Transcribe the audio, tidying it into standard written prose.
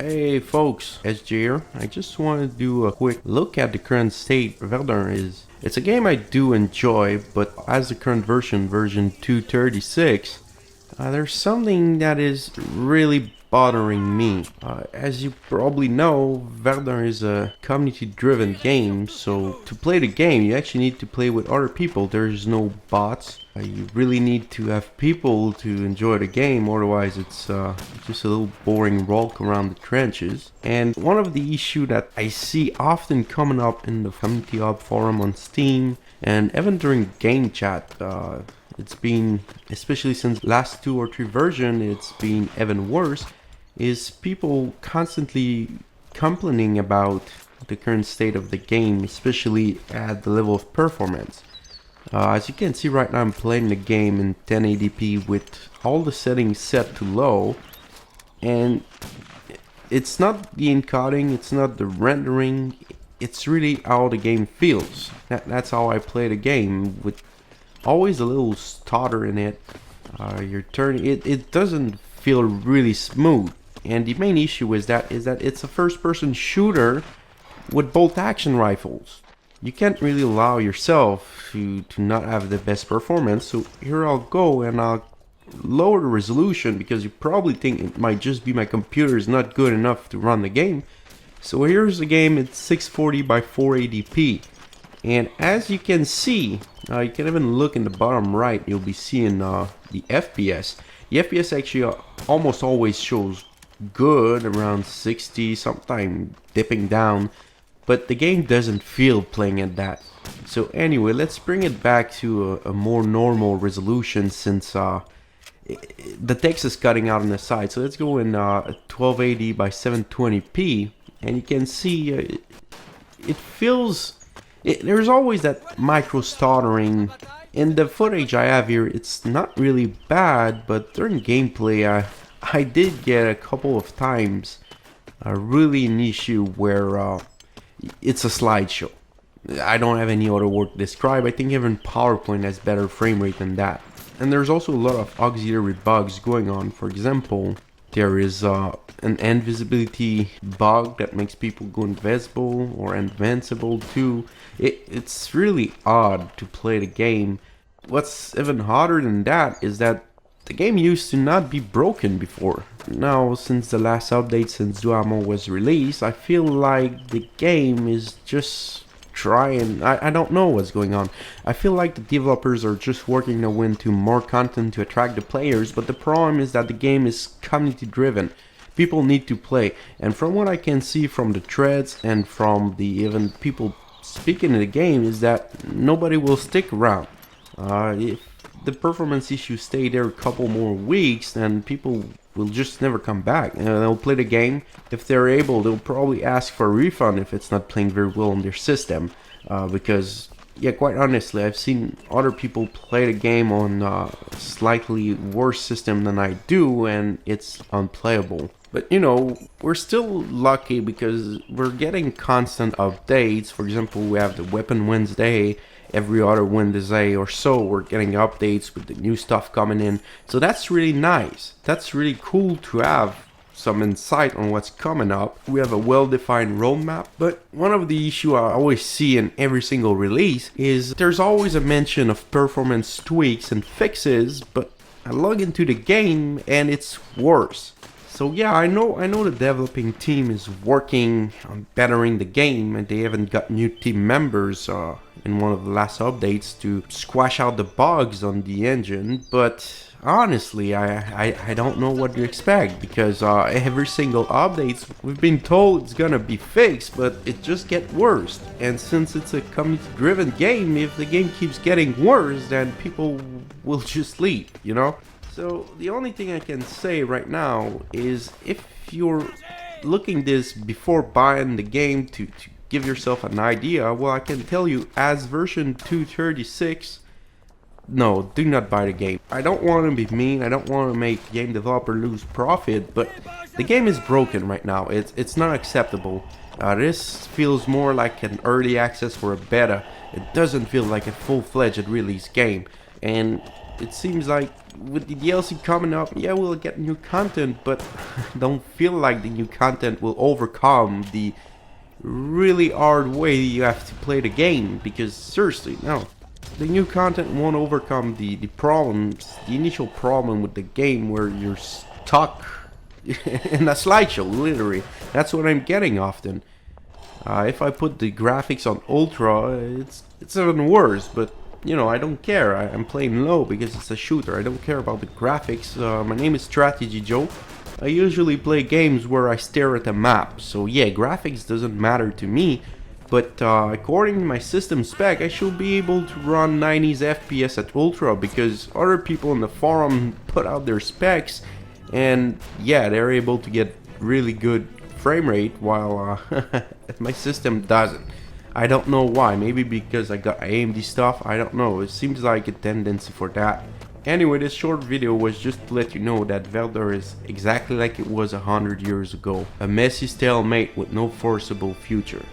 Hey folks, SJ here. I just want to do a quick look at the current state Verdun is. It's a game I do enjoy, but as the current version 236, there's something that is really bothering me. As you probably know, Verdun is a community-driven game, so to play the game, you actually need to play with other people. There's no bots. You really need to have people to enjoy the game, otherwise it's just a little boring walk around the trenches. And one of the issues that I see often coming up in the Community Hub forum on Steam, and even during game chat, it's been, especially since last 2 or 3 version, it's been even worse, is people constantly complaining about the current state of the game, especially at the level of performance. As you can see right now, I'm playing the game in 1080p with all the settings set to low, and it's not the encoding, it's not the rendering, it's really how the game feels. That's how I play the game, with always a little stutter in it. It doesn't feel really smooth, and the main issue is that it's a first-person shooter with bolt action rifles. You can't really allow yourself to not have the best performance, so here I'll go and I'll lower the resolution, because you probably think it might just be my computer is not good enough to run the game. So here's the game, it's 640 by 480p, and as you can see, you can even look in the bottom right, you'll be seeing the FPS. The FPS actually almost always shows good, around 60, sometimes dipping down, but the game doesn't feel playing at that. So anyway, let's bring it back to a more normal resolution, since the text is cutting out on the side. So let's go in 1280 by 720p, and you can see it feels, there's always that micro stuttering. In the footage I have here, it's not really bad, but during gameplay I did get a couple of times really an issue where it's a slideshow. I don't have any other word to describe. I think even PowerPoint has better frame rate than that. And there's also a lot of auxiliary bugs going on. For example, there is an invisibility bug that makes people go invisible or invincible too. It's really odd to play the game. What's even harder than that is that the game used to not be broken before. Now, since the last update, since Duamo was released, I feel like the game is just trying. I don't know what's going on. I feel like the developers are just working to win to more content to attract the players, but the problem is that the game is community driven. People need to play, and from what I can see from the threads and from the even people speaking in the game, is that nobody will stick around. If the performance issues stay there a couple more weeks, then people will just never come back. They'll play the game. If they're able, they'll probably ask for a refund if it's not playing very well on their system. Because, yeah, quite honestly, I've seen other people play the game on a slightly worse system than I do, and it's unplayable. But you know, we're still lucky because we're getting constant updates. For example, we have the Weapon Wednesday. Every other Wednesday or so, we're getting updates with the new stuff coming in. So that's really nice. That's really cool to have some insight on what's coming up. We have a well-defined roadmap, but one of the issues I always see in every single release is there's always a mention of performance tweaks and fixes, but I log into the game and it's worse. So yeah, I know the developing team is working on bettering the game, and they even got new team members in one of the last updates to squash out the bugs on the engine, but honestly, I don't know what to expect, because every single update we've been told it's gonna be fixed, but it just gets worse. And since it's a community-driven game, if the game keeps getting worse, then people will just leave, you know? So the only thing I can say right now is, if you're looking this before buying the game to give yourself an idea, well, I can tell you, as version 236, no, do not buy the game. I don't want to be mean, I don't want to make game developer lose profit, but the game is broken right now. It's not acceptable. This feels more like an early access for a beta. It doesn't feel like a full-fledged release game, and it seems like with the DLC coming up, yeah, we'll get new content, but I don't feel like the new content will overcome the really hard way you have to play the game, because seriously, no. The new content won't overcome the problems, the initial problem with the game where you're stuck in a slideshow, literally. That's what I'm getting often. If I put the graphics on ultra, it's even worse, but you know, I don't care. I'm playing low because it's a shooter. I don't care about the graphics. My name is Strategy Joe. I usually play games where I stare at a map, so yeah, graphics doesn't matter to me. But according to my system spec, I should be able to run 90s FPS at ultra, because other people in the forum put out their specs, and yeah, they're able to get really good frame rate, while my system doesn't. I don't know why. Maybe because I got AMD stuff, I don't know. It seems like a tendency for that. Anyway, this short video was just to let you know that Verdun is exactly like it was 100 years ago. A messy stalemate with no foreseeable future.